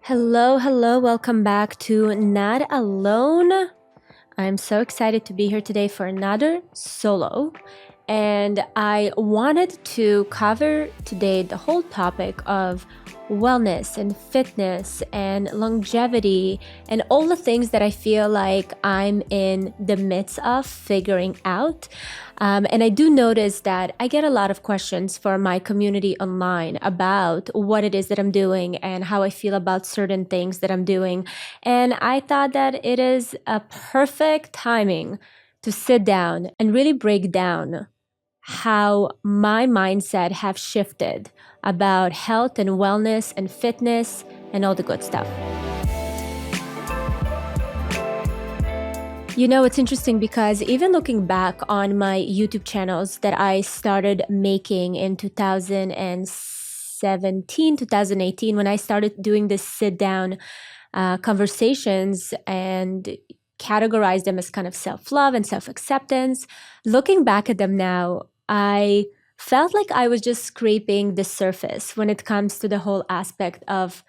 Hello, hello, welcome back to Not Alone. I'm so excited to be here today for another solo. And I wanted to cover today the whole topic of wellness and fitness and longevity and all the things that I feel like I'm in the midst of figuring out. And I do notice that I get a lot of questions from my community online about what it is that I'm doing and how I feel about certain things that I'm doing. And I thought that it is a perfect timing to sit down and really break down how my mindset have shifted about health and wellness and fitness and all the good stuff. You know, it's interesting because even looking back on my YouTube channels that I started making in 2017, 2018, when I started doing this sit down conversations and categorize them as kind of self-love and self-acceptance, looking back at them now, I felt like I was just scraping the surface when it comes to the whole aspect of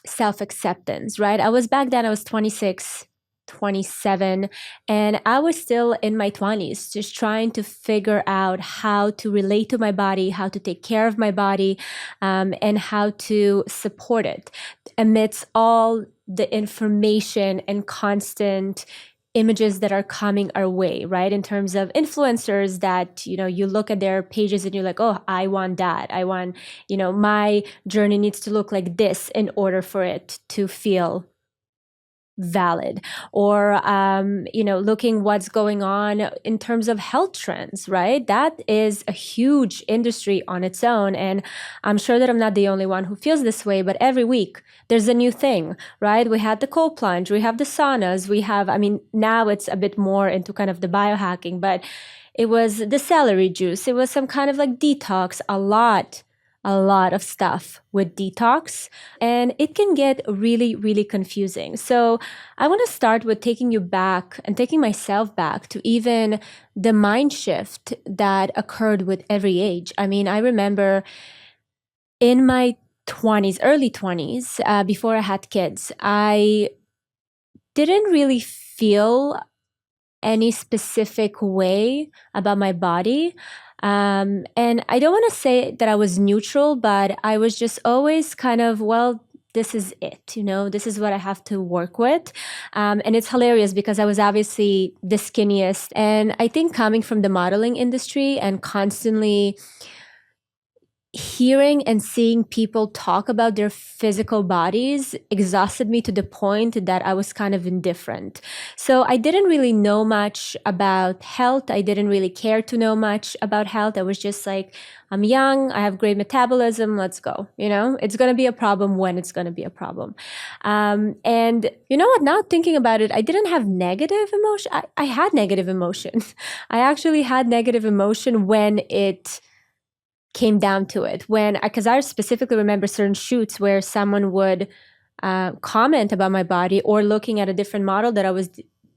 self-acceptance, right? I was 26, 27, and I was still in my 20s, just trying to figure out how to relate to my body, how to take care of my body, and how to support it amidst all the information and constant images that are coming our way, right? In terms of influencers that, you look at their pages and you're like, oh, I want that. I want, my journey needs to look like this in order for it to feel valid. Or looking what's going on in terms of health trends, right? That is a huge industry on its own, and I'm sure that I'm not the only one who feels this way. But every week there's a new thing, right? We had the cold plunge, we have the saunas, we have, now it's a bit more into kind of the biohacking, but it was the celery juice, it was some kind of like detox, a lot of stuff with detox, and it can get really, really confusing. So I want to start with taking you back and taking myself back to even the mind shift that occurred with every age. I remember in my 20s, early 20s, before I had kids, I didn't really feel any specific way about my body. And I don't want to say that I was neutral, but I was just always kind of, well, this is it, this is what I have to work with. And it's hilarious because I was obviously the skinniest. And I think coming from the modeling industry and constantly hearing and seeing people talk about their physical bodies exhausted me to the point that I was kind of indifferent. So I didn't really know much about health. I didn't really care to know much about health. I was just like, I'm young, I have great metabolism, let's go. It's going to be a problem when it's going to be a problem. And you know what, now thinking about it, I didn't have negative emotion. I had negative emotions. I actually had negative emotion when it came down to it, because I specifically remember certain shoots where someone would comment about my body, or looking at a different model that I was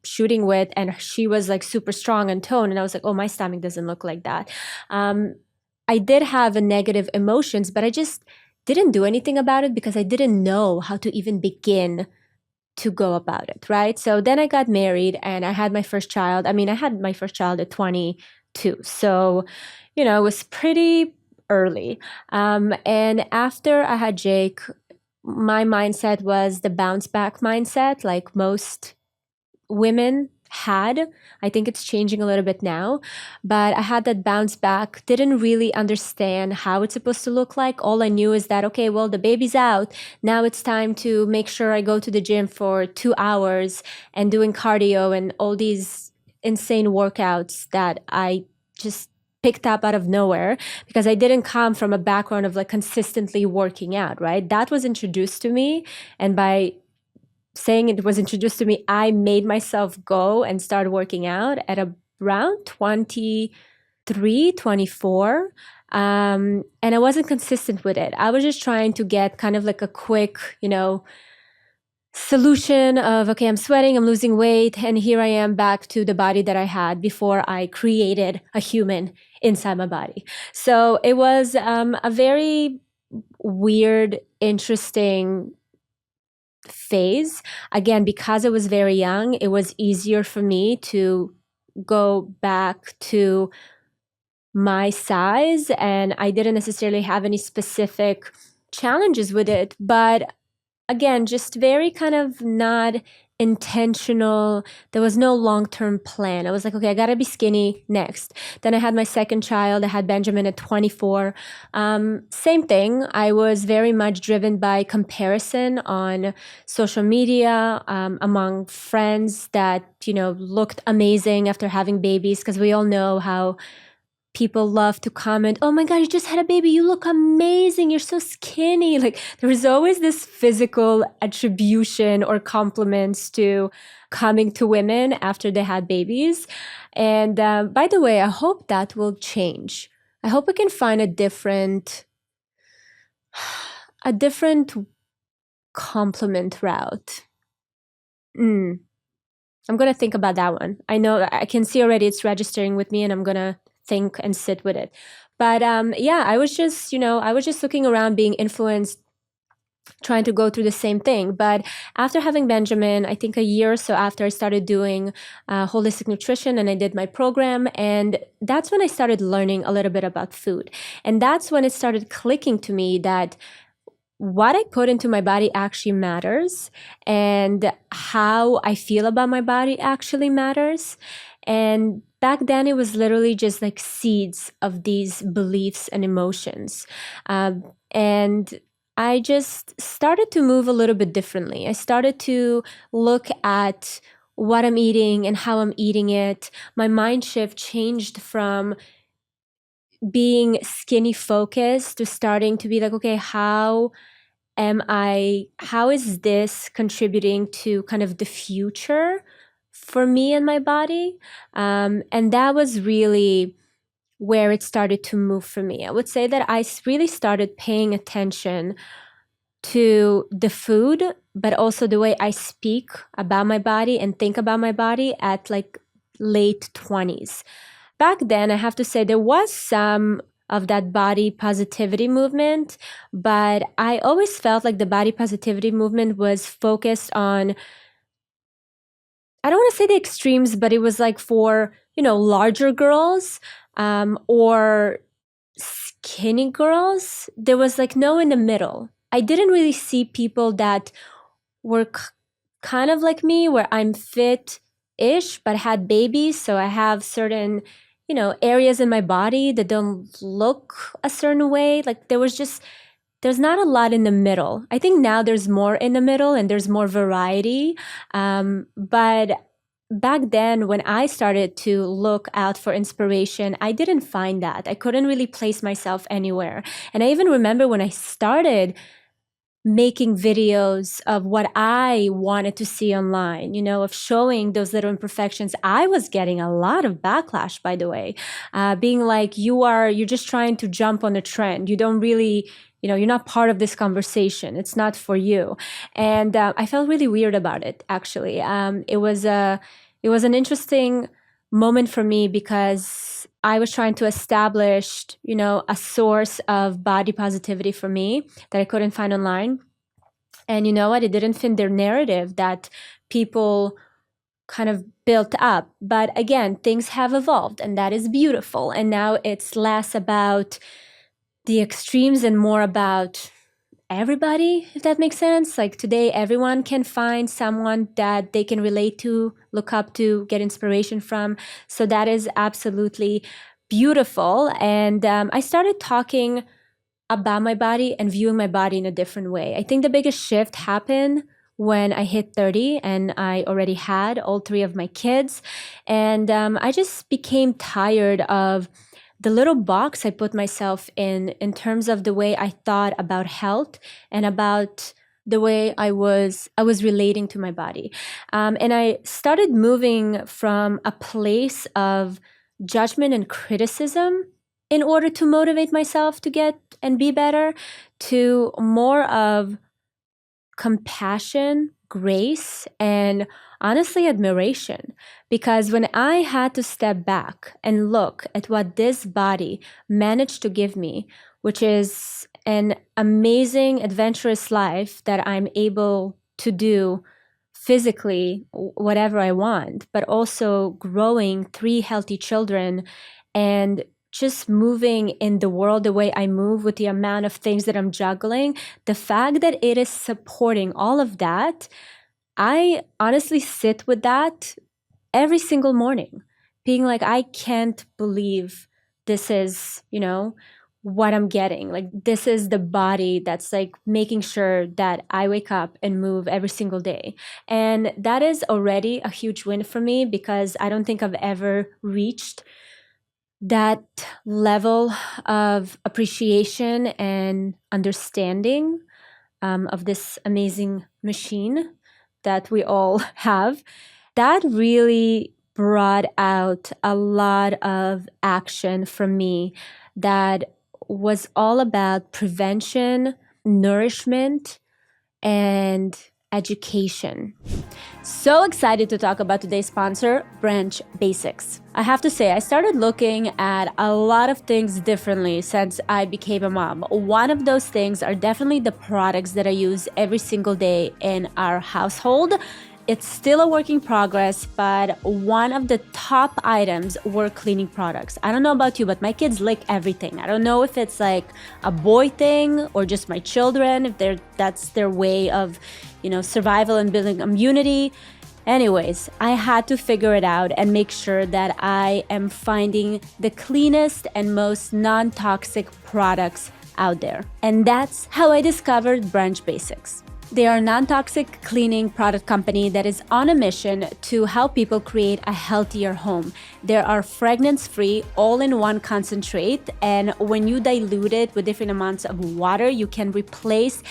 shooting with, and she was like super strong and toned, and I was like, oh, my stomach doesn't look like that. I did have a negative emotions, but I just didn't do anything about it because I didn't know how to even begin to go about it, right? So then I got married and I had my first child. I had my first child at 22. So, it was pretty early. And after I had Jake, my mindset was the bounce back mindset, like most women had. I think it's changing a little bit now, but I had that bounce back, didn't really understand how it's supposed to look like. All I knew is that, okay, well, the baby's out. Now it's time to make sure I go to the gym for 2 hours and doing cardio and all these insane workouts that I just picked up out of nowhere because I didn't come from a background of like consistently working out, right? That was introduced to me. And by saying it was introduced to me, I made myself go and start working out at around 23, 24. And I wasn't consistent with it. I was just trying to get kind of like a quick, solution of, okay, I'm sweating, I'm losing weight, and here I am back to the body that I had before I created a human inside my body. So it was a very weird, interesting phase. Again, because I was very young, it was easier for me to go back to my size, and I didn't necessarily have any specific challenges with it. But again, just very kind of not intentional. There was no long-term plan. I was like, okay, I gotta be skinny next. Then I had my second child. I had Benjamin at 24. Same thing. I was very much driven by comparison on social media, among friends that, looked amazing after having babies, because we all know how people love to comment, oh my God, you just had a baby. You look amazing. You're so skinny. Like there is always this physical attribution or compliments to coming to women after they had babies. And by the way, I hope that will change. I hope we can find a different compliment route. I'm going to think about that one. I know I can see already it's registering with me, and I'm going to think and sit with it. But yeah, I was just looking around, being influenced, trying to go through the same thing. But after having Benjamin, I think a year or so after, I started doing holistic nutrition, and I did my program. And that's when I started learning a little bit about food. And that's when it started clicking to me that what I put into my body actually matters, and how I feel about my body actually matters. And back then, it was literally just like seeds of these beliefs and emotions. And I just started to move a little bit differently. I started to look at what I'm eating and how I'm eating it. My mind shift changed from being skinny focused to starting to be like, okay, how is this contributing to kind of the future for me and my body? And that was really where it started to move for me. I would say that I really started paying attention to the food, but also the way I speak about my body and think about my body at like late 20s. Back then, I have to say there was some of that body positivity movement, but I always felt like the body positivity movement was focused on, I don't want to say the extremes, but it was like for, larger girls, or skinny girls. There was like no in the middle. I didn't really see people that were kind of like me, where I'm fit-ish, but had babies. So I have certain, areas in my body that don't look a certain way. Like there's not a lot in the middle. I think now there's more in the middle and there's more variety. But back then, when I started to look out for inspiration, I didn't find that. I couldn't really place myself anywhere. And I even remember when I started making videos of what I wanted to see online, of showing those little imperfections, I was getting a lot of backlash, by the way, being like, you're just trying to jump on a trend. You don't really, you're not part of this conversation. It's not for you. And I felt really weird about it, actually. It was an interesting moment for me, because I was trying to establish, a source of body positivity for me that I couldn't find online. And you know what? It didn't fit their narrative that people kind of built up. But again, things have evolved, and that is beautiful. And now it's less about the extremes and more about everybody, if that makes sense. Like today, everyone can find someone that they can relate to, look up to, get inspiration from. So that is absolutely beautiful. And I started talking about my body and viewing my body in a different way. I think the biggest shift happened when I hit 30 and I already had all three of my kids. And I just became tired of the little box I put myself in terms of the way I thought about health and about the way I was relating to my body. And I started moving from a place of judgment and criticism in order to motivate myself to get and be better, to more of compassion, grace, and honestly admiration. Because when I had to step back and look at what this body managed to give me, which is an amazing, adventurous life that I'm able to do physically whatever I want, but also growing 3 healthy children and just moving in the world the way I move with the amount of things that I'm juggling, the fact that it is supporting all of that, I honestly sit with that every single morning, being like, I can't believe this is, what I'm getting. Like, this is the body that's like making sure that I wake up and move every single day. And that is already a huge win for me because I don't think I've ever reached that level of appreciation and understanding of this amazing machine that we all have. That really brought out a lot of action from me that was all about prevention, nourishment, and education. So excited to talk about today's sponsor, Branch Basics. I have to say, I started looking at a lot of things differently since I became a mom. One of those things are definitely the products that I use every single day in our household. It's still a work in progress, but one of the top items were cleaning products. I don't know about you, but my kids lick everything. I don't know if it's like a boy thing or just my children, if that's their way of, survival and building immunity. Anyways, I had to figure it out and make sure that I am finding the cleanest and most non-toxic products out there. And that's how I discovered Branch Basics. They are a non-toxic cleaning product company that is on a mission to help people create a healthier home. There are fragrance-free, all-in-one concentrate, and when you dilute it with different amounts of water, you can replace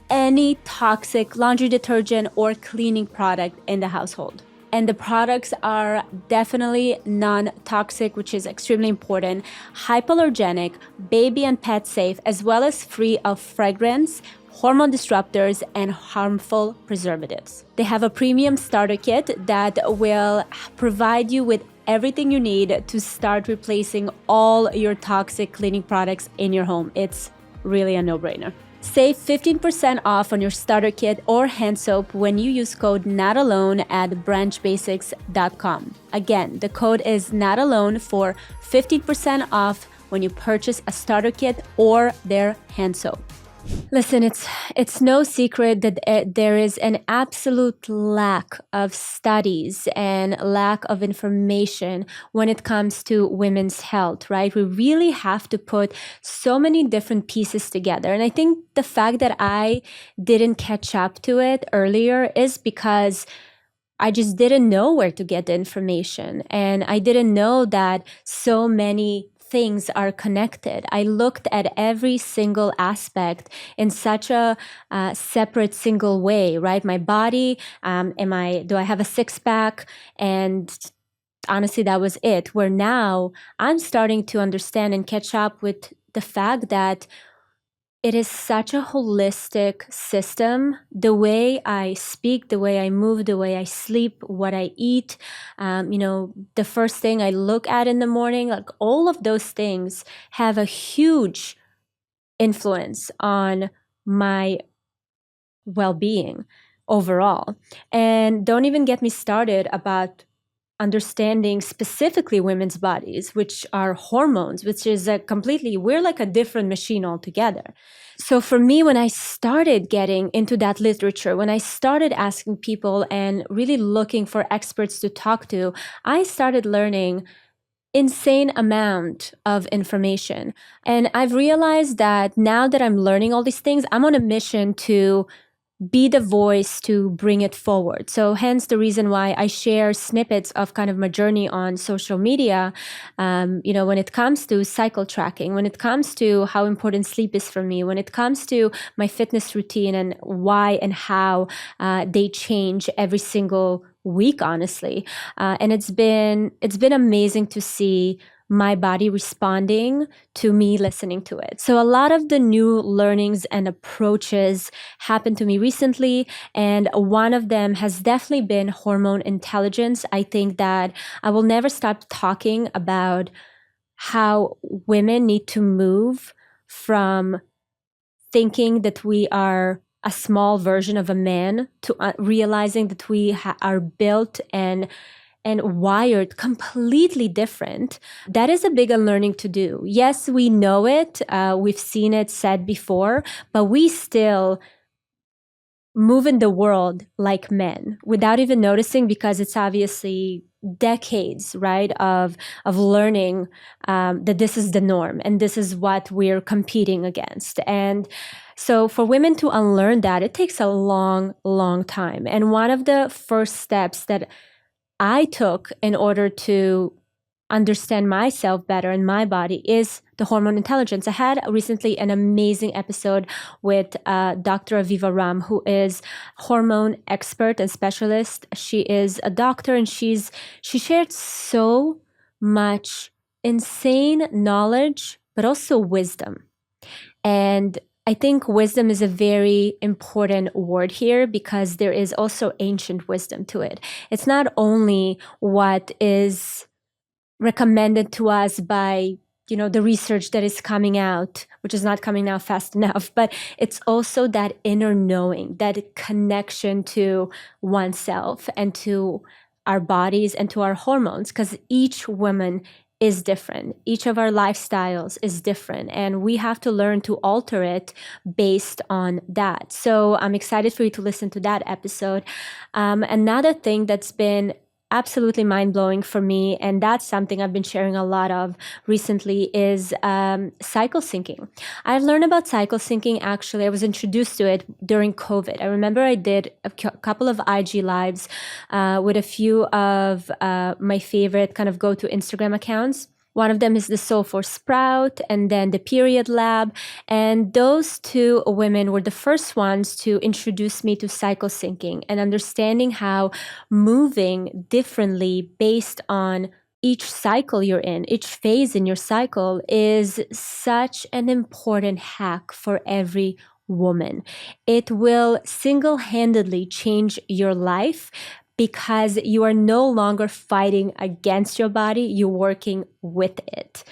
any toxic laundry detergent or cleaning product in the household. And the products are definitely non-toxic, which is extremely important, hypoallergenic, baby and pet safe, as well as free of fragrance, hormone disruptors, and harmful preservatives. They have a premium starter kit that will provide you with everything you need to start replacing all your toxic cleaning products in your home. It's really a no-brainer. Save 15% off on your starter kit or hand soap when you use code NOTALONE at branchbasics.com. Again, the code is NOTALONE for 15% off when you purchase a starter kit or their hand soap. Listen, it's no secret that there is an absolute lack of studies and lack of information when it comes to women's health, right? We really have to put so many different pieces together. And I think the fact that I didn't catch up to it earlier is because I just didn't know where to get the information. And I didn't know that so many things are connected. I looked at every single aspect in such a separate single way, right? My body, do I have a six pack? And honestly, that was it. Where now I'm starting to understand and catch up with the fact that it is such a holistic system. The way I speak, the way I move, the way I sleep, what I eat, the first thing I look at in the morning, like all of those things have a huge influence on my well-being overall. And don't even get me started about understanding specifically women's bodies, which are hormones, which is we're like a different machine altogether. So for me, when I started getting into that literature, when I started asking people and really looking for experts to talk to, I started learning insane amount of information. And I've realized that now that I'm learning all these things, I'm on a mission to be the voice to bring it forward. So hence the reason why I share snippets of kind of my journey on social media, when it comes to cycle tracking, when it comes to how important sleep is for me, when it comes to my fitness routine and why and how they change every single week, honestly. And it's been amazing to see my body responding to me listening to it. So a lot of the new learnings and approaches happened to me recently, and one of them has definitely been hormone intelligence. I think that I will never stop talking about how women need to move from thinking that we are a small version of a man to realizing that we are built and wired completely different, that is a big unlearning to do. Yes, we know it. We've seen it said before, but we still move in the world like men without even noticing, because it's obviously decades, right, of learning that this is the norm and this is what we're competing against. And so for women to unlearn that, it takes a long, long time. And one of the first steps that I took in order to understand myself better and my body is the hormone intelligence. I had recently an amazing episode with Dr. Aviva Ram, who is hormone expert and specialist. She is a doctor, and she shared so much insane knowledge, but also wisdom. And I think wisdom is a very important word here, because there is also ancient wisdom to it. It's not only what is recommended to us by the research that is coming out, which is not coming out fast enough, but it's also that inner knowing, that connection to oneself and to our bodies and to our hormones, because each woman is different. Each of our lifestyles is different, and we have to learn to alter it based on that. So I'm excited for you to listen to that episode. Another thing that's been absolutely mind-blowing for me, and that's something I've been sharing a lot of recently, is cycle syncing. I've learned about cycle syncing, actually. I was introduced to it during COVID. I remember I did a couple of IG lives with a few of my favorite kind of go-to Instagram accounts. One of them is the Soul for Sprout, and then the Period Lab. And those two women were the first ones to introduce me to cycle syncing and understanding how moving differently based on each cycle you're in, each phase in your cycle, is such an important hack for every woman. It will single-handedly change your life, because you are no longer fighting against your body, you're working with it.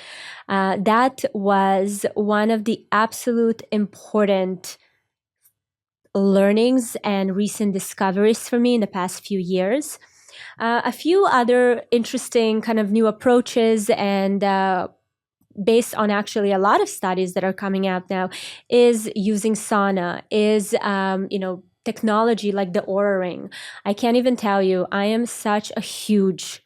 That was one of the absolute important learnings and recent discoveries for me in the past few years. A few other interesting kind of new approaches, and based on actually a lot of studies that are coming out now, is using sauna, is technology like the Aura Ring. I can't even tell you, I am such a huge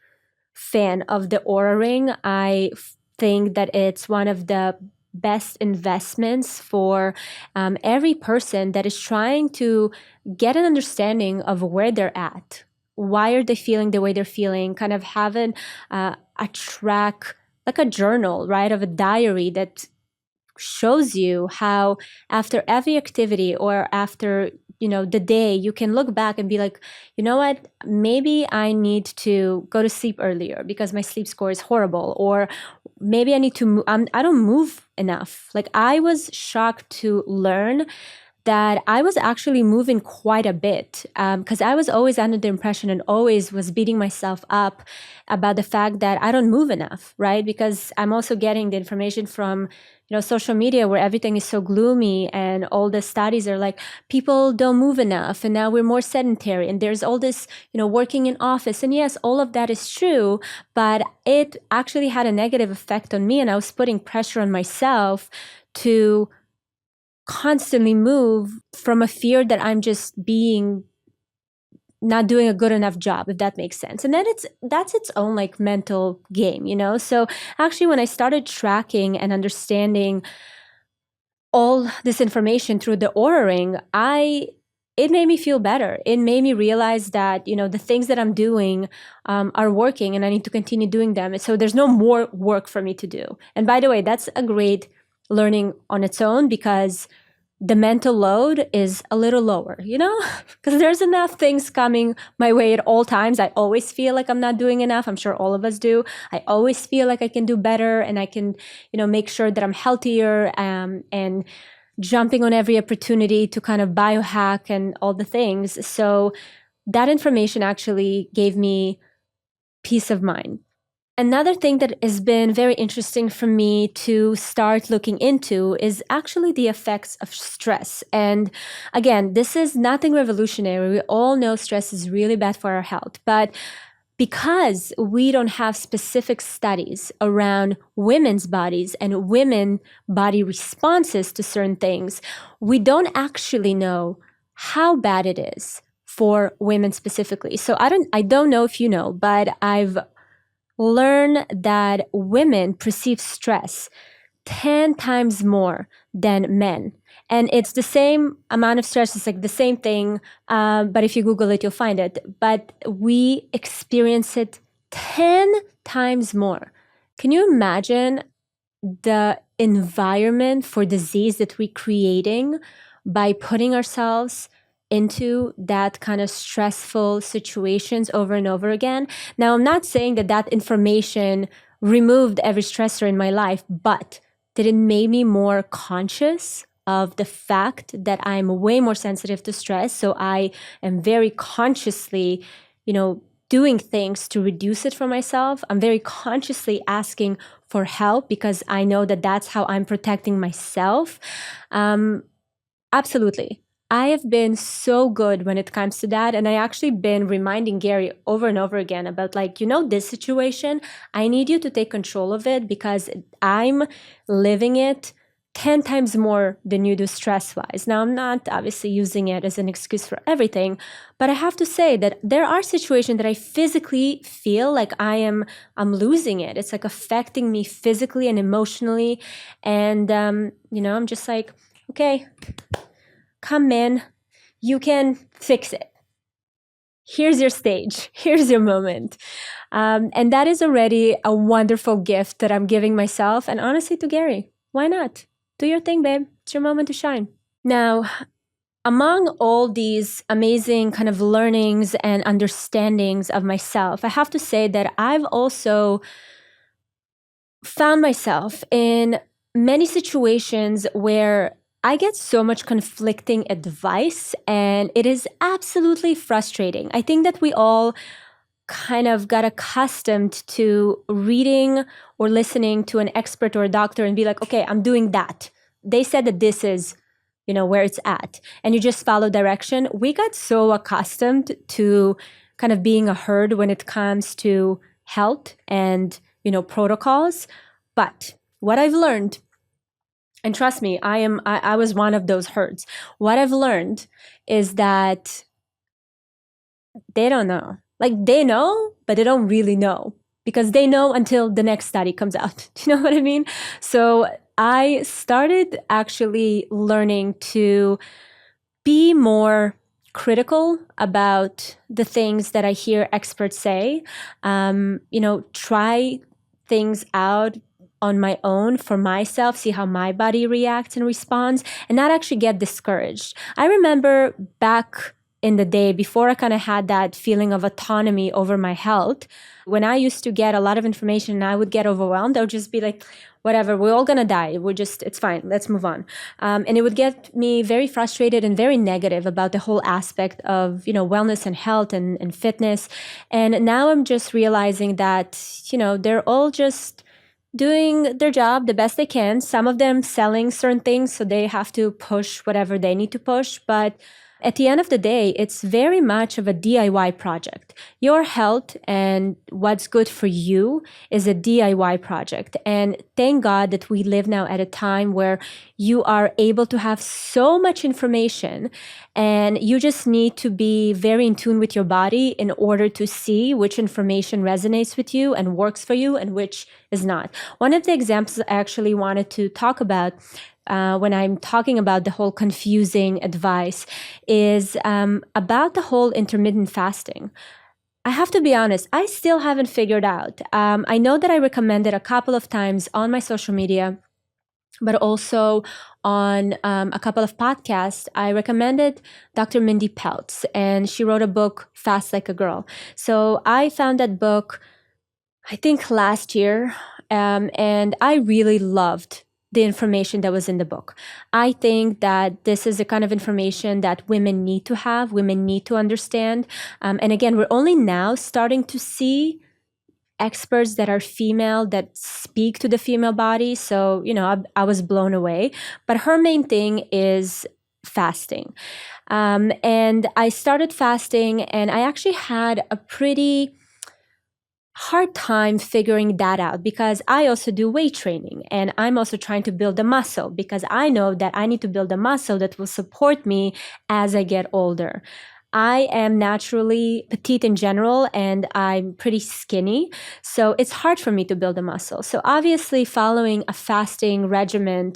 fan of the Aura Ring. I think that it's one of the best investments for every person that is trying to get an understanding of where they're at. Why are they feeling the way they're feeling? Kind of having a track, like a journal, right, of a diary that shows you how after every activity or after the day, you can look back and be like, you know what, maybe I need to go to sleep earlier because my sleep score is horrible, or maybe I need to I don't move enough. Like, I was shocked to learn that I was actually moving quite a bit, because I was always under the impression and always was beating myself up about the fact that I don't move enough, right? Because I'm also getting the information from social media where everything is so gloomy, and all the studies are like, people don't move enough, and now we're more sedentary, and there's all this working in office. And yes, all of that is true, but it actually had a negative effect on me, and I was putting pressure on myself to constantly move from a fear that I'm just not doing a good enough job, if that makes sense. And then that's its own like mental game, So actually, when I started tracking and understanding all this information through the Aura Ring, it made me feel better. It made me realize that, the things that I'm doing are working, and I need to continue doing them. So there's no more work for me to do. And by the way, that's a great learning on its own, because the mental load is a little lower, because there's enough things coming my way at all times. I always feel like I'm not doing enough. I'm sure all of us do. I always feel like I can do better, and I can, make sure that I'm healthier, and jumping on every opportunity to kind of biohack and all the things. So that information actually gave me peace of mind. Another thing that has been very interesting for me to start looking into is actually the effects of stress. And again, this is nothing revolutionary. We all know stress is really bad for our health, but because we don't have specific studies around women's bodies and women body responses to certain things, we don't actually know how bad it is for women specifically. So I don't know if you know, but I've learned that women perceive stress 10 times more than men. And it's the same amount of stress. It's like the same thing. But if you Google it, you'll find it. But we experience it 10 times more. Can you imagine the environment for disease that we're creating by putting ourselves into that kind of stressful situations over and over again? Now, I'm not saying that that information removed every stressor in my life, but did it make me more conscious of the fact that I'm way more sensitive to stress? So I am very consciously, doing things to reduce it for myself. I'm very consciously asking for help because I know that that's how I'm protecting myself. Absolutely. I have been so good when it comes to that. And I actually been reminding Gary over and over again about this situation, I need you to take control of it because I'm living it 10 times more than you do stress-wise. Now, I'm not obviously using it as an excuse for everything, but I have to say that there are situations that I physically feel like I'm losing it. It's like affecting me physically and emotionally. And, I'm just like, okay, come in, you can fix it. Here's your stage. Here's your moment. And that is already a wonderful gift that I'm giving myself and honestly to Gary. Why not? Do your thing, babe. It's your moment to shine. Now, among all these amazing kind of learnings and understandings of myself, I have to say that I've also found myself in many situations where I get so much conflicting advice and it is absolutely frustrating. I think that we all kind of got accustomed to reading or listening to an expert or a doctor and be like, okay, I'm doing that. They said that this is, where it's at. And you just follow direction. We got so accustomed to kind of being a herd when it comes to health and, protocols. But what I've learned, and trust me, I was one of those herds. What I've learned is that they don't know. They know, but they don't really know because they know until the next study comes out. Do you know what I mean? So I started actually learning to be more critical about the things that I hear experts say. Try things out on my own for myself, see how my body reacts and responds, and not actually get discouraged. I remember back in the day, before I kind of had that feeling of autonomy over my health, when I used to get a lot of information and I would get overwhelmed, I would just be like, whatever, we're all gonna die. It's fine, let's move on. And it would get me very frustrated and very negative about the whole aspect of, wellness and health and fitness. And now I'm just realizing that, they're all just doing their job the best they can. Some of them selling certain things, so they have to push whatever they need to push. But at the end of the day, it's very much of a DIY project. Your health and what's good for you is a DIY project. And thank God that we live now at a time where you are able to have so much information and you just need to be very in tune with your body in order to see which information resonates with you and works for you and which is not. One of the examples I actually wanted to talk about when I'm talking about the whole confusing advice is about the whole intermittent fasting. I have to be honest, I still haven't figured out. I know that I recommended a couple of times on my social media, but also on a couple of podcasts. I recommended Dr. Mindy Peltz, and she wrote a book, Fast Like a Girl. So I found that book, I think last year, and I really loved the information that was in the book. I think that this is the kind of information that women need to have, women need to understand. And again, we're only now starting to see experts that are female that speak to the female body. So, I was blown away. But her main thing is fasting. And I started fasting, and I actually had a pretty hard time figuring that out because I also do weight training, and I'm also trying to build a muscle because I know that I need to build a muscle that will support me as I get older. I am naturally petite in general, and I'm pretty skinny. So it's hard for me to build a muscle. So obviously following a fasting regimen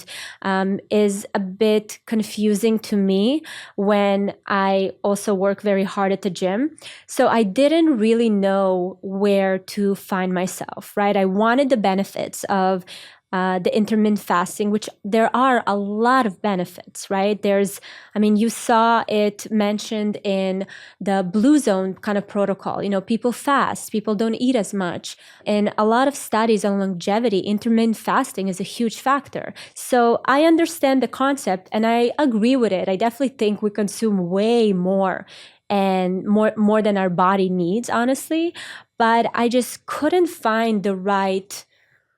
is a bit confusing to me when I also work very hard at the gym. So I didn't really know where to find myself, right? I wanted the benefits of the intermittent fasting, which there are a lot of benefits, right? You saw it mentioned in the Blue Zone kind of protocol. People fast, people don't eat as much. In a lot of studies on longevity, intermittent fasting is a huge factor. So I understand the concept and I agree with it. I definitely think we consume way more and more than our body needs, honestly. But I just couldn't find the right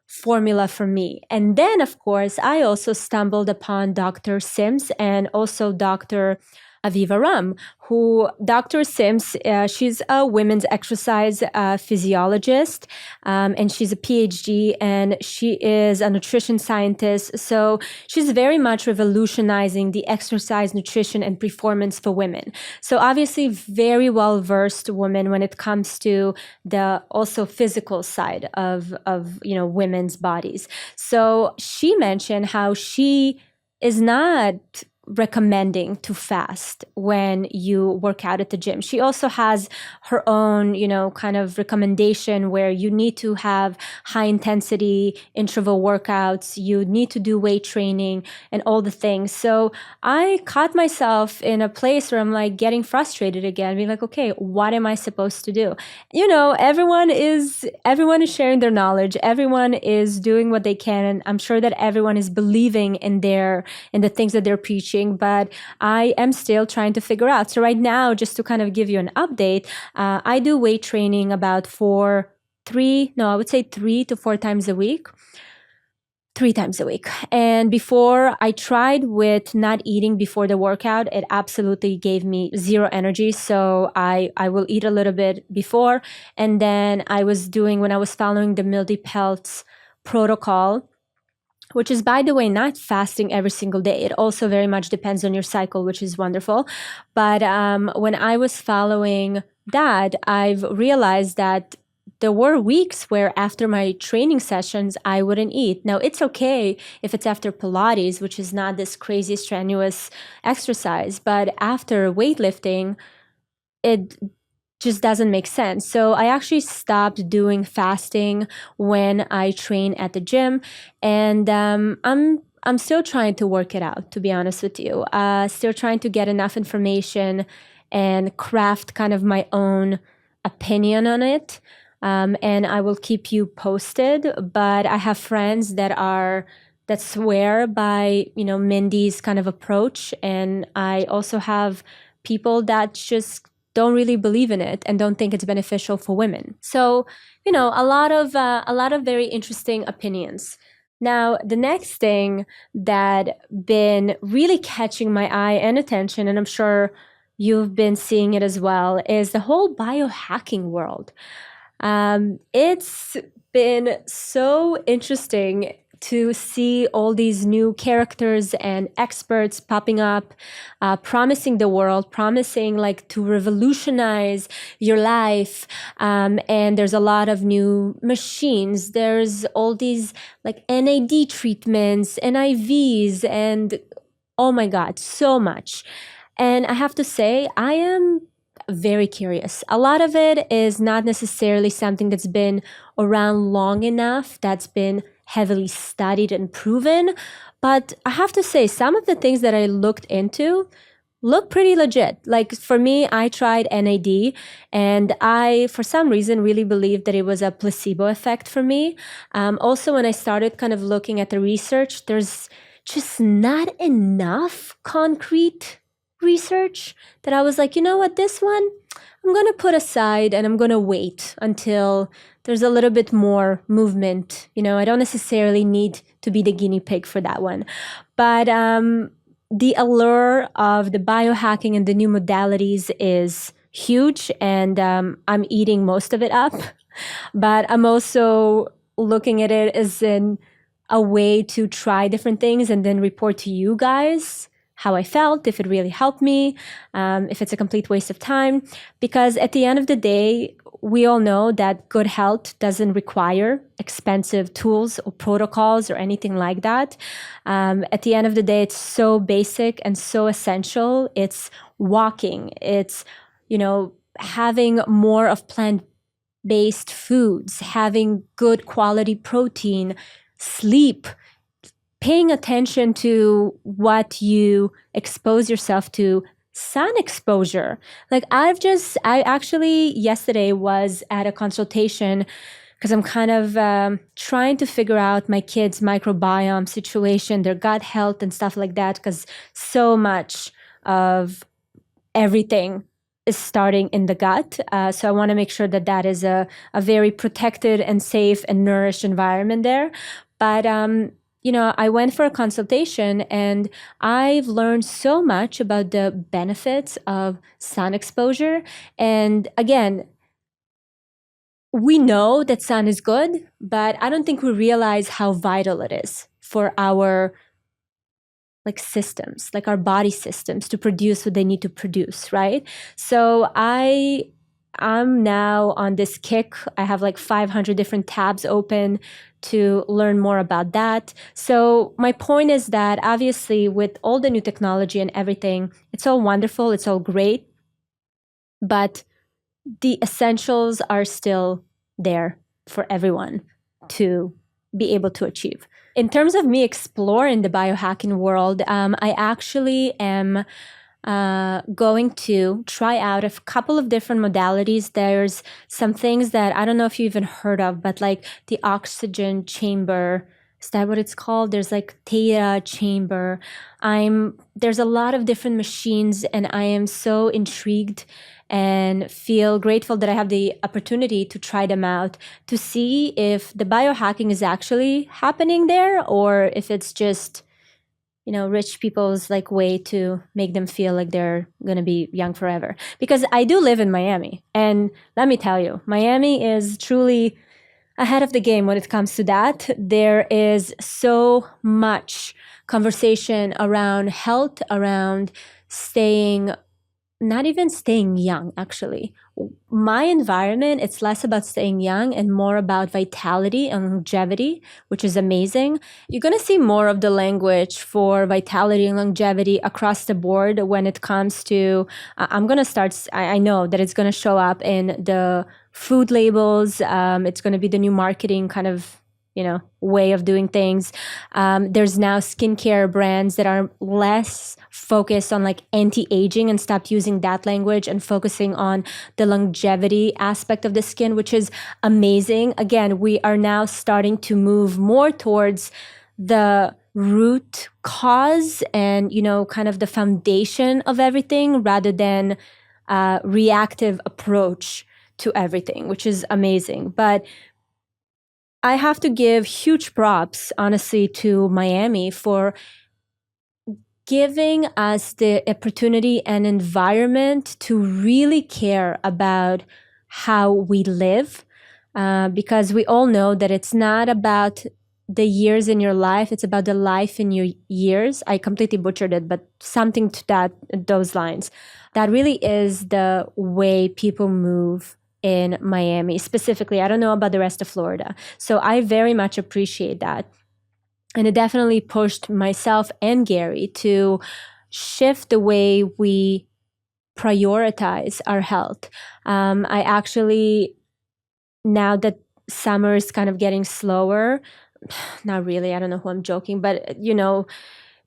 formula for me. And then, of course, I also stumbled upon Dr. Sims and also Dr. Aviva Ram, who Dr. Sims, she's a women's exercise physiologist, and she's a PhD, and she is a nutrition scientist. So she's very much revolutionizing the exercise, nutrition, and performance for women. So obviously, very well versed woman when it comes to the also physical side of women's bodies. So she mentioned how she is not recommending to fast when you work out at the gym. She also has her own, kind of recommendation where you need to have high intensity interval workouts, you need to do weight training and all the things. So I caught myself in a place where I'm like getting frustrated again, being like, okay, what am I supposed to do? Everyone is sharing their knowledge. Everyone is doing what they can. And I'm sure that everyone is believing in the things that they're preaching, but I am still trying to figure out. So right now, just to kind of give you an update, I do weight training about 3 to 4 times a week. 3 times a week. And before I tried with not eating before the workout, it absolutely gave me zero energy. So I will eat a little bit before. And then when I was following the Mildy Peltz protocol, which is, by the way, not fasting every single day. It also very much depends on your cycle, which is wonderful. But when I was following that, I've realized that there were weeks where after my training sessions, I wouldn't eat. Now, it's okay if it's after Pilates, which is not this crazy strenuous exercise, but after weightlifting, it just doesn't make sense. So I actually stopped doing fasting when I train at the gym, and I'm still trying to work it out, to be honest with you. Still trying to get enough information and craft kind of my own opinion on it. And I will keep you posted. But I have friends that swear by, Mindy's kind of approach, and I also have people that just don't really believe in it and don't think it's beneficial for women. So, a lot of very interesting opinions. Now, the next thing that been really catching my eye and attention, and I'm sure you've been seeing it as well, is the whole biohacking world. It's been so interesting to see all these new characters and experts popping up, promising the world, promising like to revolutionize your life. And there's a lot of new machines. There's all these like NAD treatments, NIVs, and oh my God, so much. And I have to say, I am very curious. A lot of it is not necessarily something that's been around long enough, that's been heavily studied and proven. But I have to say, some of the things that I looked into look pretty legit. Like for me, I tried NAD, and I, for some reason, really believed that it was a placebo effect for me. Also, when I started kind of looking at the research, there's just not enough concrete research that I was like, you know what, this one I'm going to put aside and I'm going to wait until there's a little bit more movement. I don't necessarily need to be the guinea pig for that one. But the allure of the biohacking and the new modalities is huge, and I'm eating most of it up. But I'm also looking at it as a way to try different things and then report to you guys how I felt, if it really helped me, if it's a complete waste of time. Because at the end of the day, we all know that good health doesn't require expensive tools or protocols or anything like that. At the end of the day, it's so basic and so essential. It's walking. It's, having more of plant-based foods, having good quality protein, sleep, paying attention to what you expose yourself to, sun exposure. Like I actually yesterday was at a consultation because I'm kind of trying to figure out my kids' microbiome situation, their gut health and stuff like that, because so much of everything is starting in the gut. So I want to make sure that that is a very protected and safe and nourished environment there. But I went for a consultation and I've learned so much about the benefits of sun exposure. And again, we know that sun is good, but I don't think we realize how vital it is for our systems, like our body systems, to produce what they need to produce, right? So I'm now on this kick. I have 500 different tabs open to learn more about that. So my point is that obviously with all the new technology and everything, it's all wonderful, it's all great, but the essentials are still there for everyone to be able to achieve. In terms of me exploring the biohacking world, I actually am going to try out a couple of different modalities. There's some things that I don't know if you even heard of, but like the oxygen chamber. Is that what it's called? There's theta chamber. There's a lot of different machines, and I am so intrigued and feel grateful that I have the opportunity to try them out to see if the biohacking is actually happening there or if it's just, rich people's way to make them feel like they're going to be young forever. Because I do live in Miami, and let me tell you, Miami is truly ahead of the game when it comes to that. There is so much conversation around health, around not even staying young, actually. My environment, it's less about staying young and more about vitality and longevity, which is amazing. You're going to see more of the language for vitality and longevity across the board when it comes to, I'm going to start, I know that it's going to show up in the food labels. It's going to be the new marketing kind of way of doing things. There's now skincare brands that are less focused on anti-aging and stop using that language and focusing on the longevity aspect of the skin, which is amazing. Again, we are now starting to move more towards the root cause and, kind of the foundation of everything rather than a reactive approach to everything, which is amazing. But I have to give huge props, honestly, to Miami for giving us the opportunity and environment to really care about how we live. Because we all know that it's not about the years in your life, it's about the life in your years. I completely butchered it, but something to those lines. That really is the way people move in Miami specifically. I don't know about the rest of Florida. So I very much appreciate that. And it definitely pushed myself and Gary to shift the way we prioritize our health. I actually, now that summer is kind of getting slower, not really, I don't know who I'm joking, but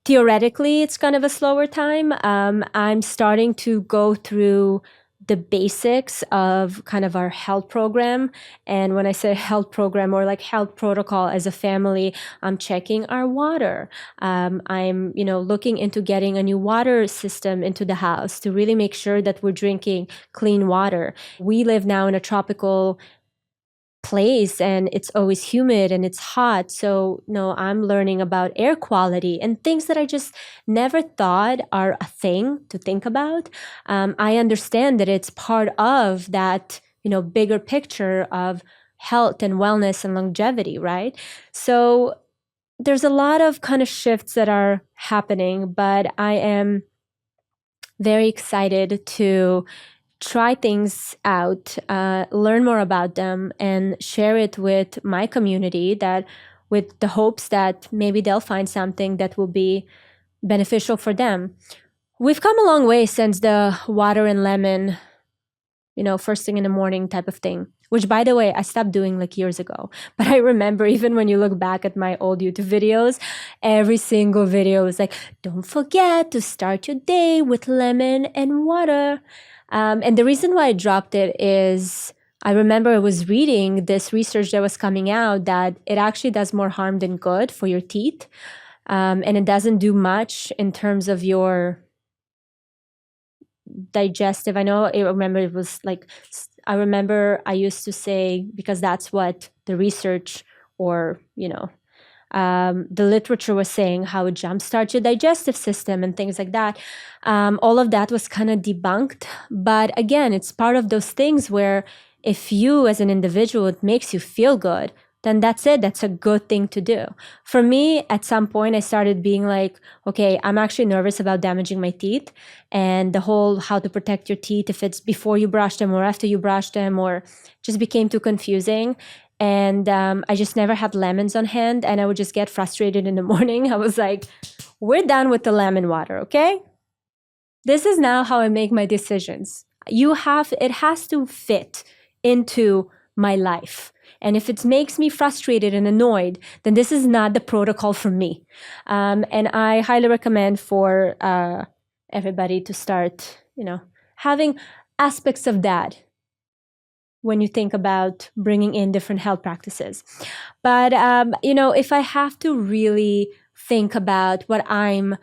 theoretically it's kind of a slower time. I'm starting to go through the basics of kind of our health program. And when I say health program or health protocol as a family, I'm checking our water. I'm, looking into getting a new water system into the house to really make sure that we're drinking clean water. We live now in a tropical place and it's always humid and it's hot. So, I'm learning about air quality and things that I just never thought are a thing to think about. I understand that it's part of that, bigger picture of health and wellness and longevity, right? So there's a lot of kind of shifts that are happening, but I am very excited to try things out, learn more about them, and share it with my community, that with the hopes that maybe they'll find something that will be beneficial for them. We've come a long way since the water and lemon, first thing in the morning type of thing, which, by the way, I stopped doing like years ago. But I remember, even when you look back at my old YouTube videos, every single video is like, don't forget to start your day with lemon and water. And the reason why I dropped it is I remember I was reading this research that was coming out that it actually does more harm than good for your teeth. And it doesn't do much in terms of your digestive. I remember it was like, I remember I used to say, because that's what the research or, the literature was saying, how it jumpstarts your digestive system and things like that. All of that was kind of debunked. But again, it's part of those things where if you as an individual, it makes you feel good, then that's it. That's a good thing to do. For me, at some point, I started being like, okay, I'm actually nervous about damaging my teeth, and the whole how to protect your teeth, if it's before you brush them or after you brush them, or just became too confusing. And I just never had lemons on hand, and I would just get frustrated in the morning. I was like, we're done with the lemon water, okay? This is now how I make my decisions. It has to fit into my life. And if it makes me frustrated and annoyed, then this is not the protocol for me. And I highly recommend for everybody to start, having aspects of that when you think about bringing in different health practices. But, if I have to really think about what I'm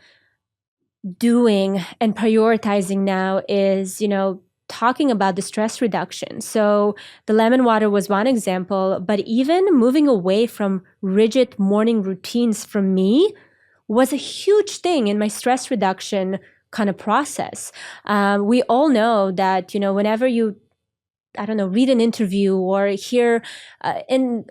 doing and prioritizing now is, talking about the stress reduction. So the lemon water was one example, but even moving away from rigid morning routines for me was a huge thing in my stress reduction kind of process. We all know that, whenever you, read an interview or hear and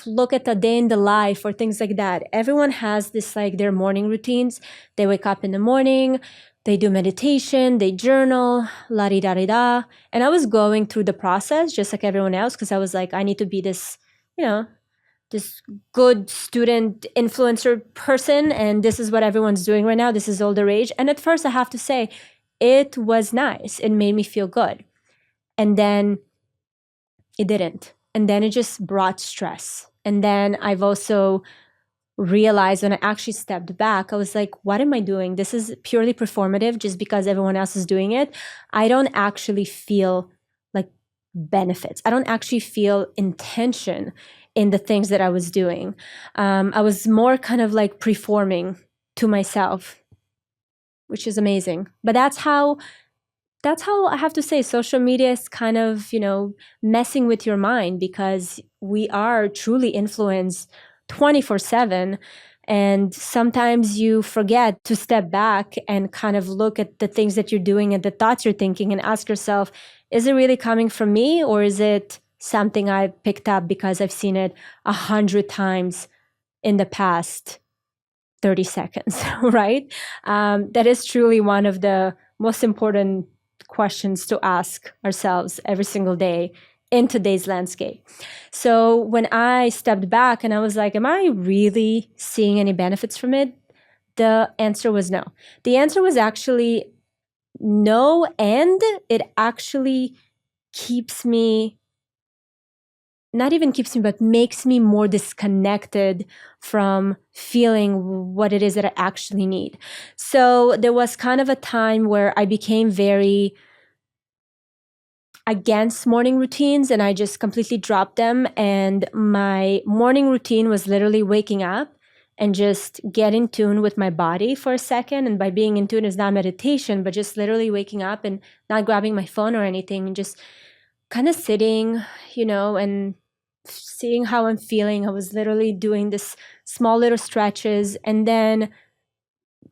look at a day in the life or things like that, everyone has this, like, their morning routines. They wake up in the morning, they do meditation, they journal, la-di-da-di-da. And I was going through the process just like everyone else, because I was like, I need to be this, this good student influencer person, and this is what everyone's doing right now. This is all the rage. And at first, I have to say, it was nice. It made me feel good. And then it didn't. And then it just brought stress. And then I've also realized, when I actually stepped back, I was like, what am I doing? This is purely performative just because everyone else is doing it. I don't actually feel like benefits. I don't actually feel intention in the things that I was doing. I was more kind of like performing to myself, which is amazing. But that's how I have to say social media is kind of, messing with your mind, because we are truly influenced 24/7. And sometimes you forget to step back and kind of look at the things that you're doing and the thoughts you're thinking and ask yourself, is it really coming from me, or is it something I picked up because I've seen it 100 times in the past 30 seconds, right? That is truly one of the most important questions to ask ourselves every single day in today's landscape. So when I stepped back and I was like, am I really seeing any benefits from it? The answer was no. The answer was actually no, and it actually but makes me more disconnected from feeling what it is that I actually need. So there was kind of a time where I became very against morning routines, and I just completely dropped them. And my morning routine was literally waking up and just get in tune with my body for a second. And by being in tune is not meditation, but just literally waking up and not grabbing my phone or anything, and just kind of sitting, and seeing how I'm feeling. I was literally doing this small little stretches, and then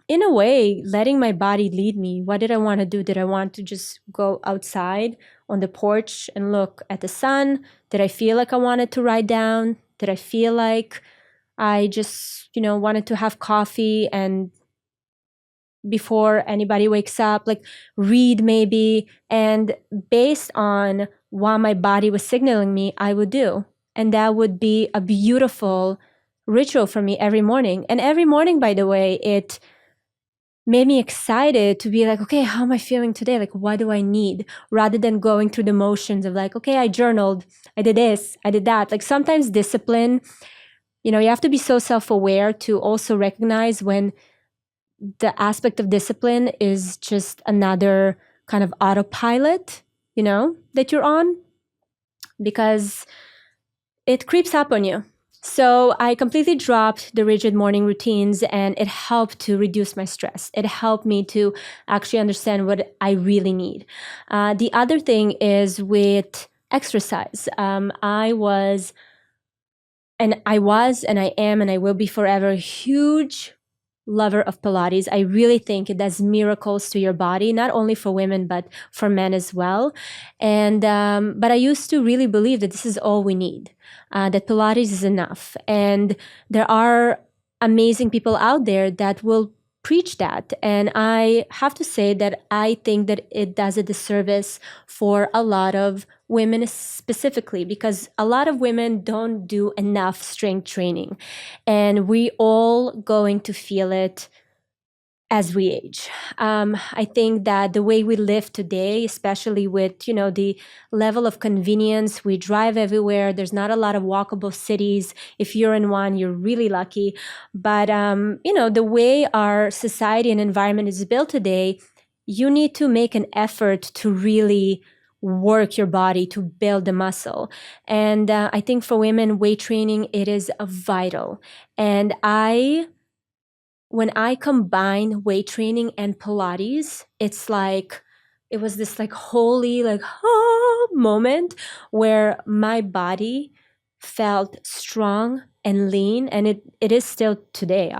in a way letting my body lead me. What did I want to do? Did I want to just go outside on the porch and look at the sun? Did I feel like I wanted to write down? Did I feel like I just, wanted to have coffee and before anybody wakes up, like read maybe? And based on what my body was signaling me, I would do. And that would be a beautiful ritual for me every morning. And every morning, by the way, it made me excited to be like, okay, how am I feeling today? Like, what do I need? Rather than going through the motions of like, okay, I journaled, I did this, I did that. Like sometimes discipline, you have to be so self-aware to also recognize when the aspect of discipline is just another kind of autopilot, that you're on, because it creeps up on you. So I completely dropped the rigid morning routines, and it helped to reduce my stress. It helped me to actually understand what I really need. The other thing is with exercise. And I am, and I will be forever a huge lover of Pilates. I really think it does miracles to your body, not only for women, but for men as well. And, but I used to really believe that this is all we need, that Pilates is enough. And there are amazing people out there that will preach that. And I have to say that I think that it does a disservice for a lot of women specifically, because a lot of women don't do enough strength training, and we all going to feel it as we age. I think that the way we live today, especially with, the level of convenience, we drive everywhere. There's not a lot of walkable cities. If you're in one, you're really lucky. But, the way our society and environment is built today, you need to make an effort to really work your body to build the muscle. And I think for women, weight training, it is vital. And when I combine weight training and Pilates, it's like, it was this like holy, like, moment where my body felt strong and lean. And it is still today.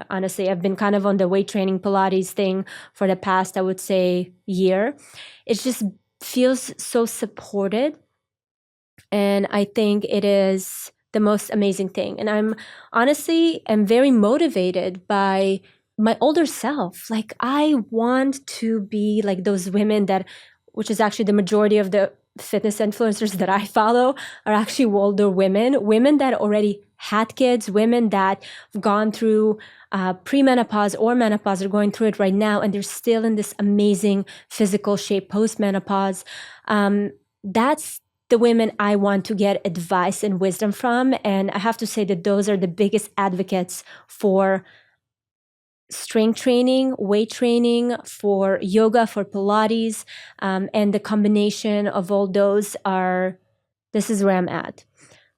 Honestly, I've been kind of on the weight training Pilates thing for the past, I would say, year. It just feels so supported. And I think it is the most amazing thing. And I'm honestly am very motivated by my older self. Like I want to be like those women that, which is actually the majority of the fitness influencers that I follow are actually older women that already had kids, women that have gone through pre-menopause or menopause, are going through it right now, and they're still in this amazing physical shape post-menopause. That's the women I want to get advice and wisdom from. And I have to say that those are the biggest advocates for strength training, weight training, for yoga, for Pilates, and the combination of all those this is where I'm at.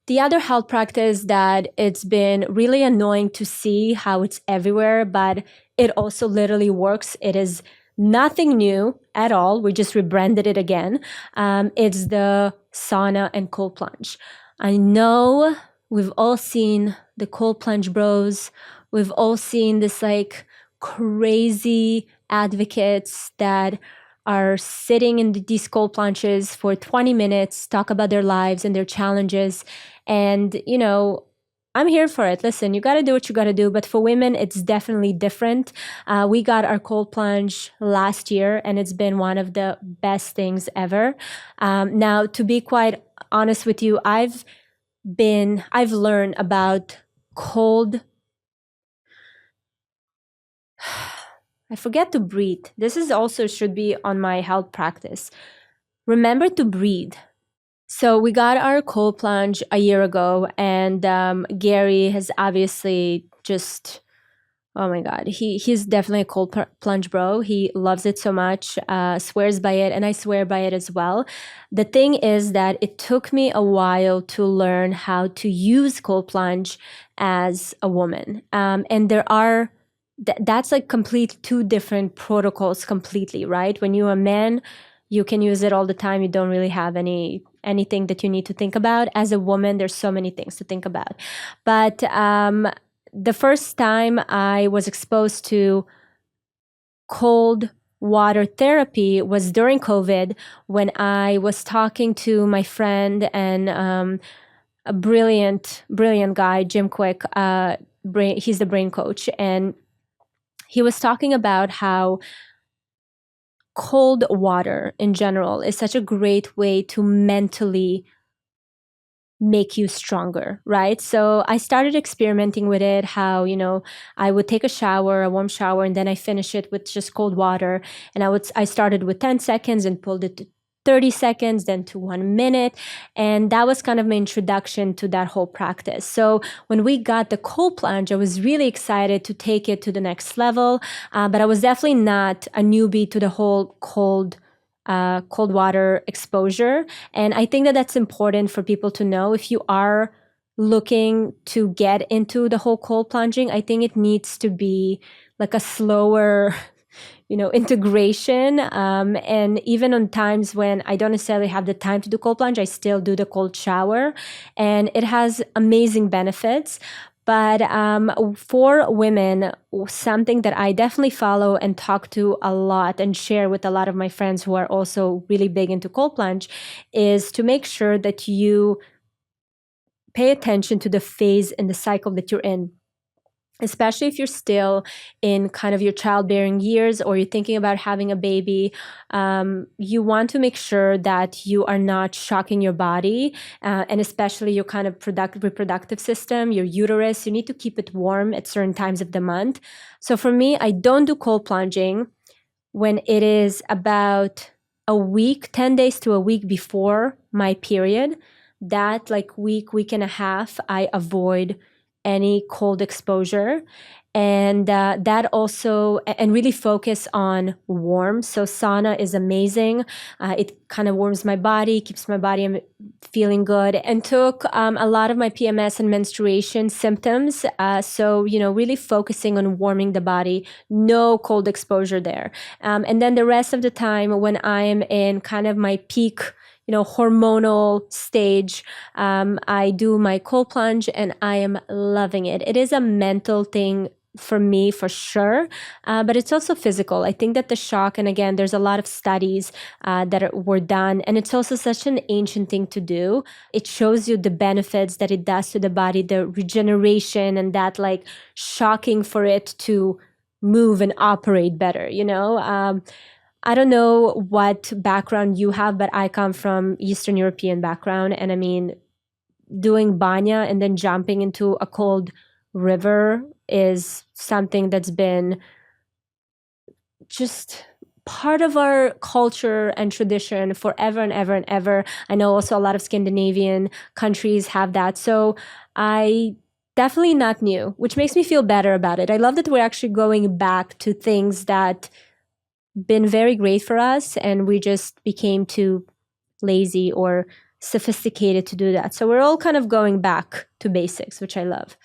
The other health practice that it's been really annoying to see how it's everywhere, but it also literally works. It is nothing new at all. We just rebranded it again. It's the sauna and cold plunge. I know we've all seen the cold plunge bros. We've all seen this like crazy advocates that are sitting in these cold plunges for 20 minutes, talk about their lives and their challenges. And, I'm here for it. Listen, you got to do what you got to do. But for women, it's definitely different. We got our cold plunge last year, and it's been one of the best things ever. Now, to be quite honest with you, I've learned about cold. I forget to breathe. This is also should be on my health practice. Remember to breathe. So we got our cold plunge a year ago, and Gary has obviously just, oh my God, he's definitely a cold plunge bro. He loves it so much, swears by it, and I swear by it as well. The thing is that it took me a while to learn how to use cold plunge as a woman. And there are, that's like complete two different protocols completely, right? When you're a man, you can use it all the time. You don't really have any anything that you need to think about. As a woman, there's so many things to think about. But the first time I was exposed to cold water therapy was during COVID, when I was talking to my friend and a brilliant, brilliant guy, Jim Quick. He's the brain coach. And he was talking about how cold water in general is such a great way to mentally make you stronger, right? So I started experimenting with it, how, I would take a shower, a warm shower, and then I finish it with just cold water. And I started with 10 seconds and pulled it to 30 seconds, then to 1 minute. And that was kind of my introduction to that whole practice. So when we got the cold plunge, I was really excited to take it to the next level. But I was definitely not a newbie to the whole cold water exposure. And I think that that's important for people to know. If you are looking to get into the whole cold plunging, I think it needs to be like a slower integration. And even on times when I don't necessarily have the time to do cold plunge, I still do the cold shower, and it has amazing benefits. But for women, something that I definitely follow and talk to a lot and share with a lot of my friends who are also really big into cold plunge is to make sure that you pay attention to the phase in the cycle that you're in. Especially if you're still in kind of your childbearing years, or you're thinking about having a baby, you want to make sure that you are not shocking your body, and especially your kind of reproductive system, your uterus. You need to keep it warm at certain times of the month. So for me, I don't do cold plunging when it is about a week, 10 days to a week before my period. That like week and a half, I avoid any cold exposure. And that also, and really focus on warm. So sauna is amazing. It kind of warms my body, keeps my body feeling good, and took a lot of my PMS and menstruation symptoms. So, really focusing on warming the body, no cold exposure there. And then the rest of the time when I am in kind of my peak hormonal stage, I do my cold plunge and I am loving it. It is a mental thing for me, for sure, but it's also physical. I think that the shock, and again, there's a lot of studies that were done, and it's also such an ancient thing to do. It shows you the benefits that it does to the body, the regeneration, and that like shocking for it to move and operate better, I don't know what background you have, but I come from Eastern European background. And I mean, doing banya and then jumping into a cold river is something that's been just part of our culture and tradition forever and ever and ever. I know also a lot of Scandinavian countries have that. So I definitely not new, which makes me feel better about it. I love that we're actually going back to things that been very great for us, and we just became too lazy or sophisticated to do that. So we're all kind of going back to basics, which I love.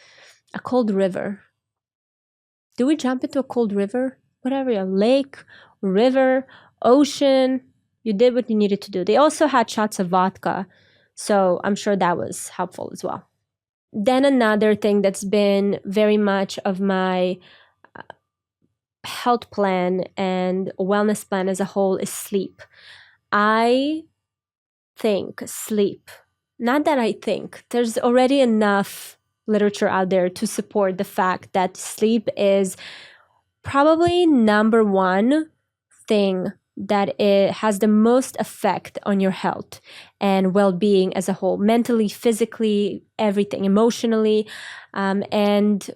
A cold river. Do we jump into a cold river? Whatever, a lake, river, ocean. You did what you needed to do. They also had shots of vodka, so I'm sure that was helpful as well. Then another thing that's been very much of my health plan and wellness plan as a whole is sleep. I think sleep, not that I think, there's already enough literature out there to support the fact that sleep is probably number one thing that it has the most effect on your health and well-being as a whole, mentally, physically, everything, emotionally. And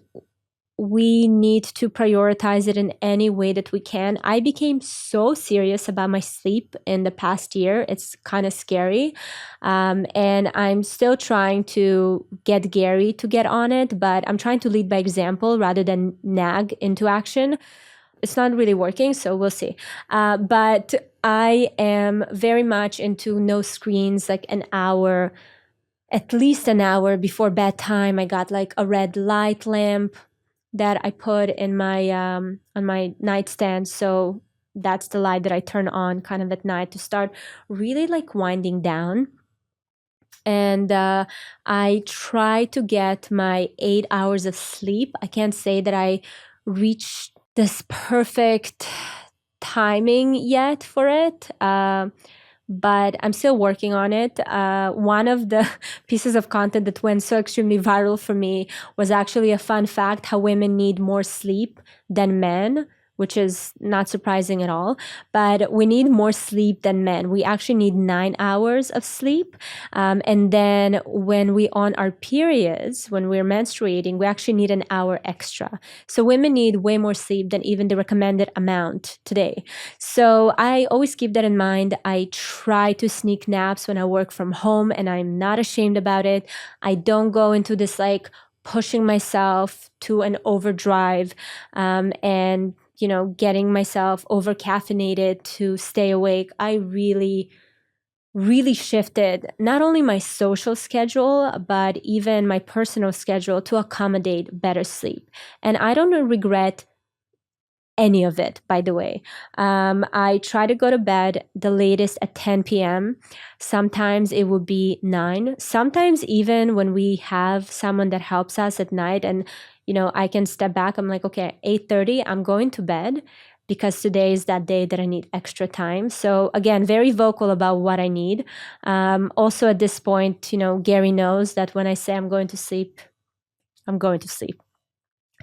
we need to prioritize it in any way that we can. I became so serious about my sleep in the past year. It's kind of scary. And I'm still trying to get Gary to get on it, but I'm trying to lead by example rather than nag into action. It's not really working, so we'll see. But I am very much into no screens, like an hour, at least an hour before bedtime. I got like a red light lamp that I put in my on my nightstand. So that's the light that I turn on kind of at night to start really like winding down. And I try to get my 8 hours of sleep. I can't say that I reached this perfect timing yet for it. But I'm still working on it. One of the pieces of content that went so extremely viral for me was actually a fun fact how women need more sleep than men, which is not surprising at all. But we need more sleep than men. We actually need 9 hours of sleep. And then when we on our periods, when we're menstruating, we actually need an hour extra. So women need way more sleep than even the recommended amount today. So I always keep that in mind. I try to sneak naps when I work from home, and I'm not ashamed about it. I don't go into this like pushing myself to an overdrive, and getting myself over caffeinated to stay awake. I really really shifted not only my social schedule, but even my personal schedule to accommodate better sleep. And I don't regret any of it, by the way. I try to go to bed the latest at 10 p.m. Sometimes it would be 9. Sometimes even when we have someone that helps us at night and, I can step back. I'm like, okay, 8:30, I'm going to bed because today is that day that I need extra time. So again, very vocal about what I need. Also at this point, Gary knows that when I say I'm going to sleep, I'm going to sleep.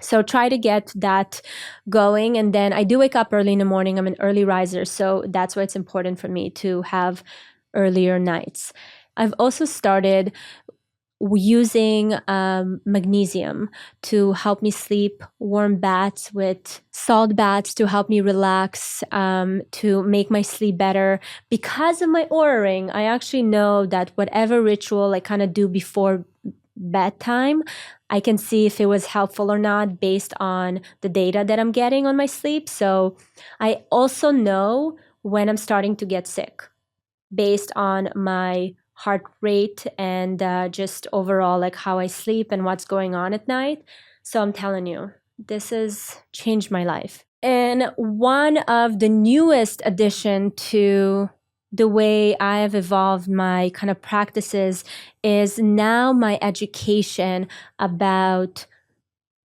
So try to get that going. And then I do wake up early in the morning. I'm an early riser. So that's why it's important for me to have earlier nights. I've also started using magnesium to help me sleep, warm baths with salt baths to help me relax, to make my sleep better. Because of my Oura ring, I actually know that whatever ritual I kind of do before bedtime, I can see if it was helpful or not based on the data that I'm getting on my sleep. So I also know when I'm starting to get sick based on my heart rate and just overall like how I sleep and what's going on at night. So I'm telling you, this has changed my life. And one of the newest addition to the way I have evolved my kind of practices is now my education about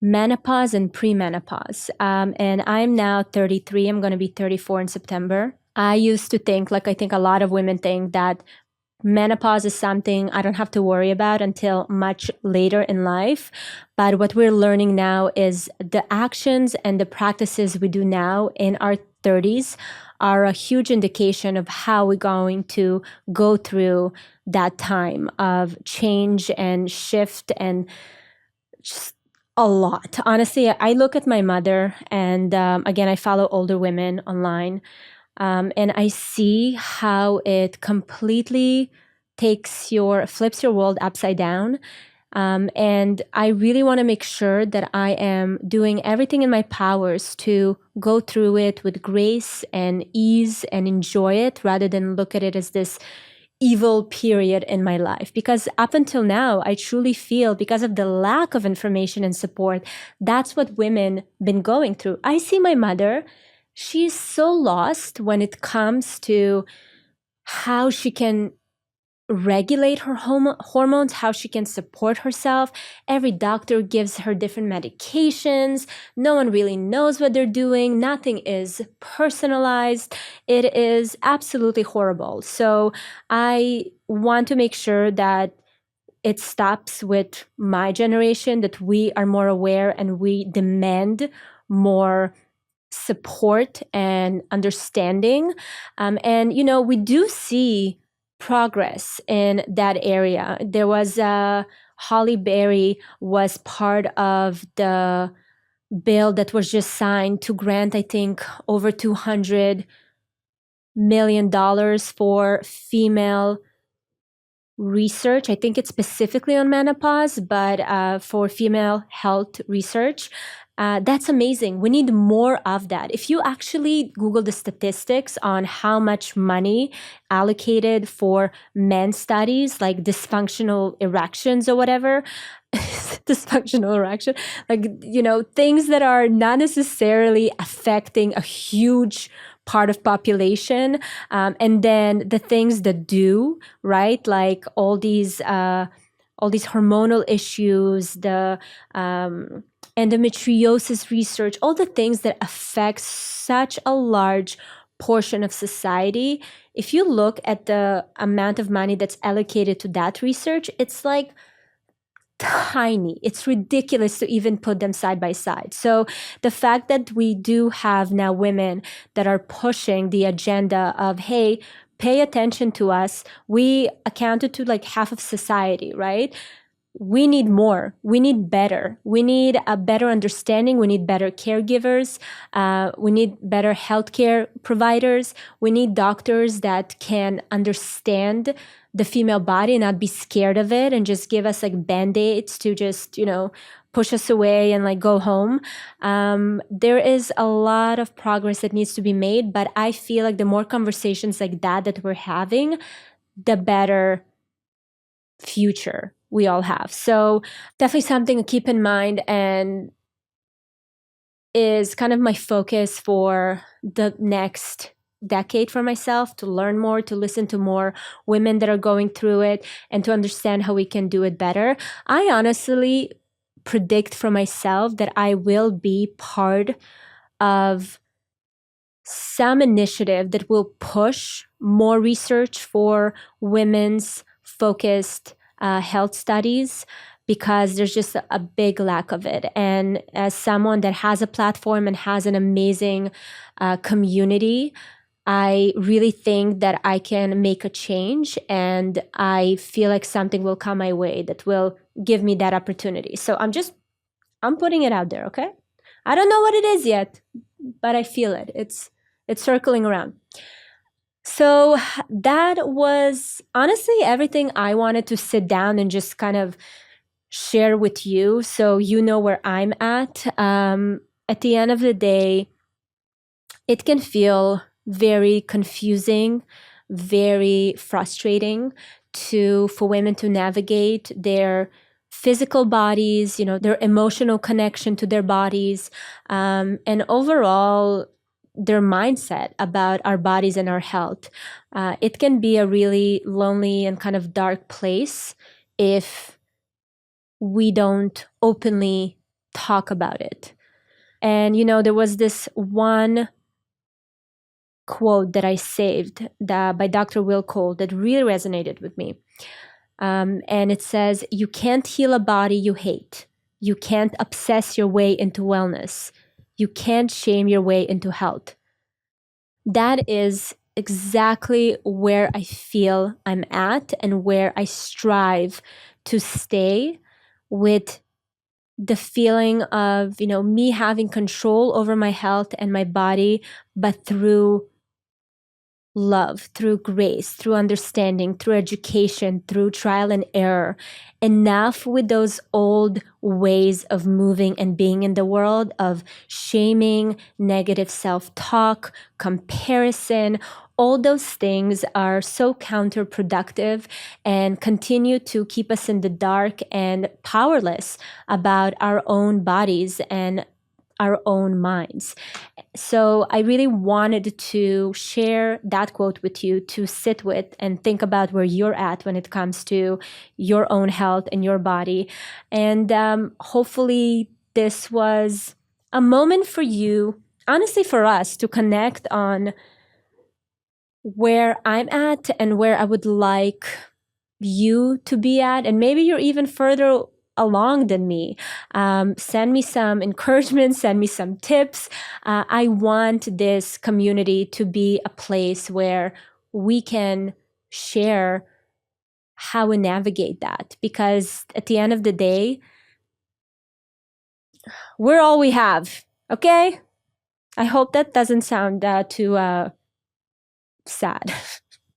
menopause and pre-menopause. And I'm now 33. I'm going to be 34 in September. I used to think, like I think a lot of women think, that menopause is something I don't have to worry about until much later in life. But what we're learning now is the actions and the practices we do now in our 30s are a huge indication of how we're going to go through that time of change and shift and just a lot. Honestly, I look at my mother and again, I follow older women online. And I see how it completely flips your world upside down. And I really want to make sure that I am doing everything in my powers to go through it with grace and ease and enjoy it rather than look at it as this evil period in my life. Because up until now, I truly feel because of the lack of information and support, that's what women been going through. I see my mother. She's so lost when it comes to how she can regulate her hormones, how she can support herself. Every doctor gives her different medications. No one really knows what they're doing. Nothing is personalized. It is absolutely horrible. So I want to make sure that it stops with my generation, that we are more aware and we demand more support and understanding. And, we do see progress in that area. There was Holly Berry was part of the bill that was just signed to grant, I think, over $200 million for female research. I think it's specifically on menopause, but for female health research. That's amazing. We need more of that. If you actually Google the statistics on how much money allocated for men's studies, like dysfunctional erections or whatever, dysfunctional erection, like, things that are not necessarily affecting a huge part of population, and then the things that do, right? Like all these hormonal issues, the endometriosis research, all the things that affect such a large portion of society. If you look at the amount of money that's allocated to that research, it's like tiny. It's ridiculous to even put them side by side. So the fact that we do have now women that are pushing the agenda of, hey, pay attention to us. We accounted to like half of society, right? We need more. We need better. We need a better understanding. We need better caregivers. We need better healthcare providers. We need doctors that can understand the female body and not be scared of it and just give us like band-aids to just, push us away and like go home. There is a lot of progress that needs to be made, but I feel like the more conversations like that we're having, the better future we all have. So definitely something to keep in mind and is kind of my focus for the next decade for myself, to learn more, to listen to more women that are going through it, and to understand how we can do it better. I honestly predict for myself that I will be part of some initiative that will push more research for women's focused health studies, because there's just a big lack of it. And as someone that has a platform and has an amazing community, I really think that I can make a change, and I feel like something will come my way that will give me that opportunity. So I'm putting it out there, okay? I don't know what it is yet, but I feel it. It's circling around. So that was honestly everything I wanted to sit down and just kind of share with you, so you know where I'm at. At the end of the day, it can feel very confusing, very frustrating for women to navigate their physical bodies, their emotional connection to their bodies, and overall their mindset about our bodies and our health. It can be a really lonely and kind of dark place if we don't openly talk about it. And, there was this one quote that I saved by Dr. Will Cole that really resonated with me. And it says, "You can't heal a body you hate. You can't obsess your way into wellness. You can't shame your way into health." That is exactly where I feel I'm at and where I strive to stay, with the feeling of, me having control over my health and my body, but through love, through grace, through understanding, through education, through trial and error. Enough with those old ways of moving and being in the world, of shaming, negative self-talk, comparison. All those things are so counterproductive and continue to keep us in the dark and powerless about our own bodies and our own minds. So I really wanted to share that quote with you to sit with and think about where you're at when it comes to your own health and your body. And hopefully this was a moment for you, honestly for us, to connect on where I'm at and where I would like you to be at. And maybe you're even further along than me. Send me some encouragement, send me some tips. I want this community to be a place where we can share how we navigate that, because at the end of the day, we're all we have. Okay? I hope that doesn't sound too sad.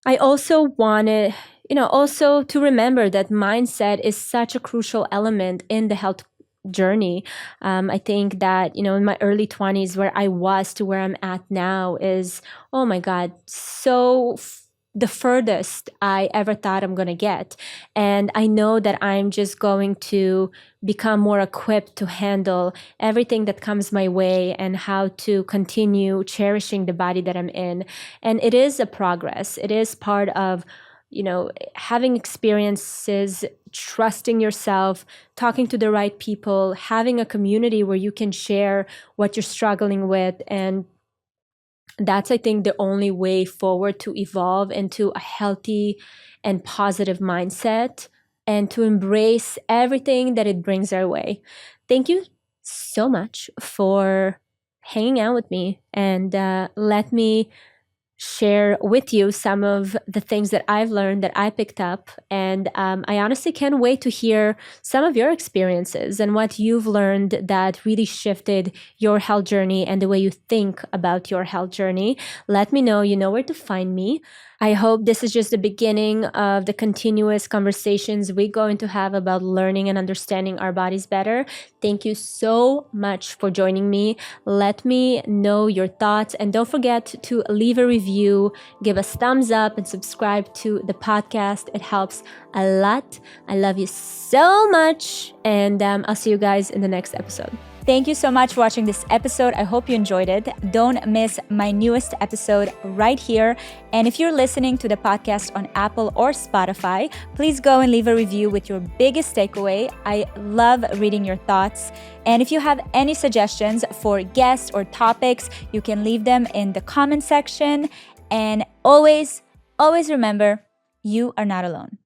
I also wanted, also to remember that mindset is such a crucial element in the health journey. I think that, in my early 20s, where I was to where I'm at now is, oh my God, so the furthest I ever thought I'm going to get. And I know that I'm just going to become more equipped to handle everything that comes my way and how to continue cherishing the body that I'm in. And it is a progress. It is part of, having experiences, trusting yourself, talking to the right people, having a community where you can share what you're struggling with. And that's, I think, the only way forward to evolve into a healthy and positive mindset and to embrace everything that it brings our way. Thank you so much for hanging out with me and let me share with you some of the things that I've learned that I picked up. And I honestly can't wait to hear some of your experiences and what you've learned that really shifted your health journey and the way you think about your health journey. Let me know. You know where to find me. I hope this is just the beginning of the continuous conversations we're going to have about learning and understanding our bodies better. Thank you so much for joining me. Let me know your thoughts, and don't forget to leave a review, give us thumbs up, and subscribe to the podcast. It helps a lot. I love you so much, and I'll see you guys in the next episode. Thank you so much for watching this episode. I hope you enjoyed it. Don't miss my newest episode right here. And if you're listening to the podcast on Apple or Spotify, please go and leave a review with your biggest takeaway. I love reading your thoughts. And if you have any suggestions for guests or topics, you can leave them in the comment section. And always remember, you are not alone.